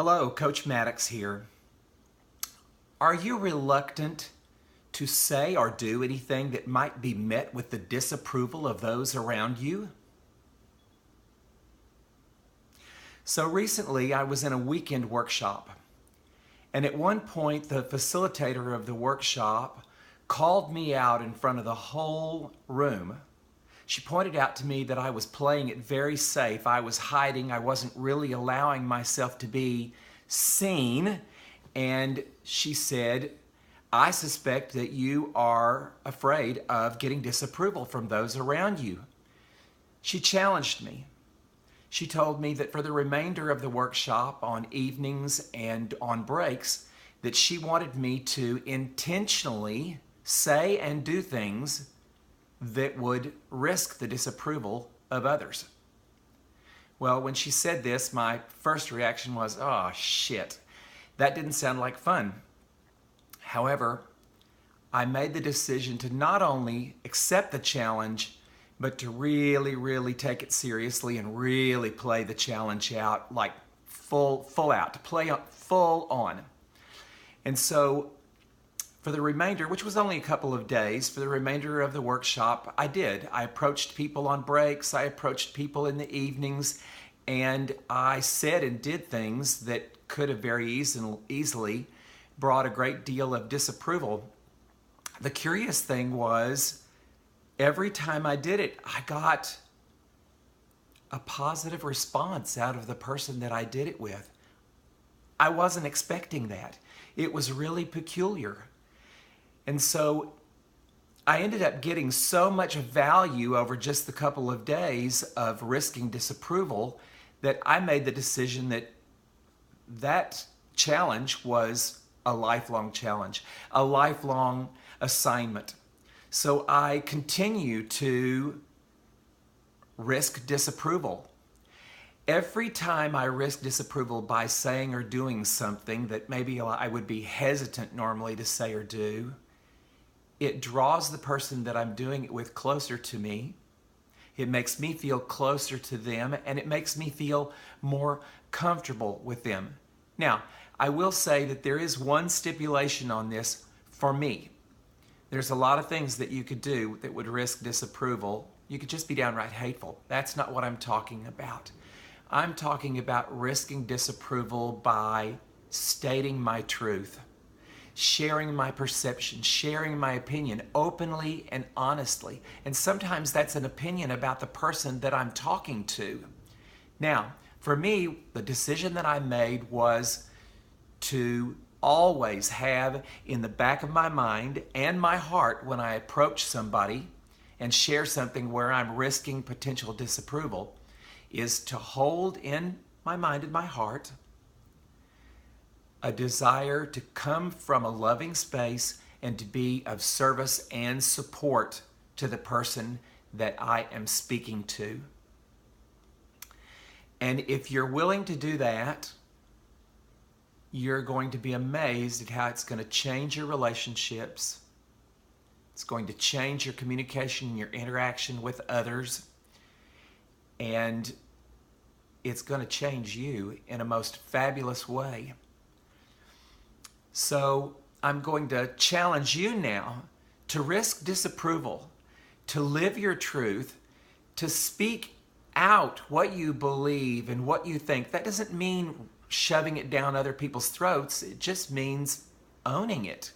Hello, Coach Maddox here. Are you reluctant to say or do anything that might be met with the disapproval of those around you? So recently I was in a weekend workshop, and at one point the facilitator of the workshop called me out in front of the whole room. She pointed out to me that I was playing it very safe. I was hiding. I wasn't really allowing myself to be seen. And she said, I suspect that you are afraid of getting disapproval from those around you. She challenged me. She told me that for the remainder of the workshop, on evenings and on breaks, that she wanted me to intentionally say and do things that would risk the disapproval of others. Well, when she said this, my first reaction was, oh shit, that didn't sound like fun. However, I made the decision to not only accept the challenge, but to really take it seriously and really play the challenge out, like full out, to play full on. And so for the remainder, which was only a couple of days, for the remainder of the workshop, I approached people on breaks, I approached people in the evenings, and I said and did things that could have very easily brought a great deal of disapproval. The curious thing was, every time I did it, I got a positive response out of the person that I did it with. I wasn't expecting that. It was really peculiar. And so I ended up getting so much value over just the couple of days of risking disapproval that I made the decision that that challenge was a lifelong challenge, a lifelong assignment. So I continue to risk disapproval. Every time I risk disapproval by saying or doing something that maybe I would be hesitant normally to say or do, it draws the person that I'm doing it with closer to me. It makes me feel closer to them, and it makes me feel more comfortable with them. Now, I will say that there is one stipulation on this for me. There's a lot of things that you could do that would risk disapproval. You could just be downright hateful. That's not what I'm talking about. I'm talking about risking disapproval by stating my truth, sharing my perception, sharing my opinion openly and honestly. And sometimes that's an opinion about the person that I'm talking to. Now, for me, the decision that I made was to always have in the back of my mind and my heart when I approach somebody and share something where I'm risking potential disapproval, is to hold in my mind and my heart a desire to come from a loving space and to be of service and support to the person that I am speaking to. And if you're willing to do that, you're going to be amazed at how it's going to change your relationships. It's going to change your communication and your interaction with others. And it's going to change you in a most fabulous way. So I'm going to challenge you now to risk disapproval, to live your truth, to speak out what you believe and what you think. That doesn't mean shoving it down other people's throats. It just means owning it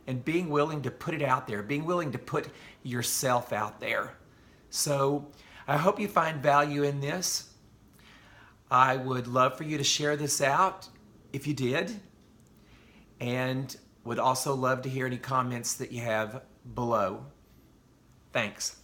and being willing to put it out there, being willing to put yourself out there. So I hope you find value in this. I would love for you to share this out if you did, and would also love to hear any comments that you have below. Thanks.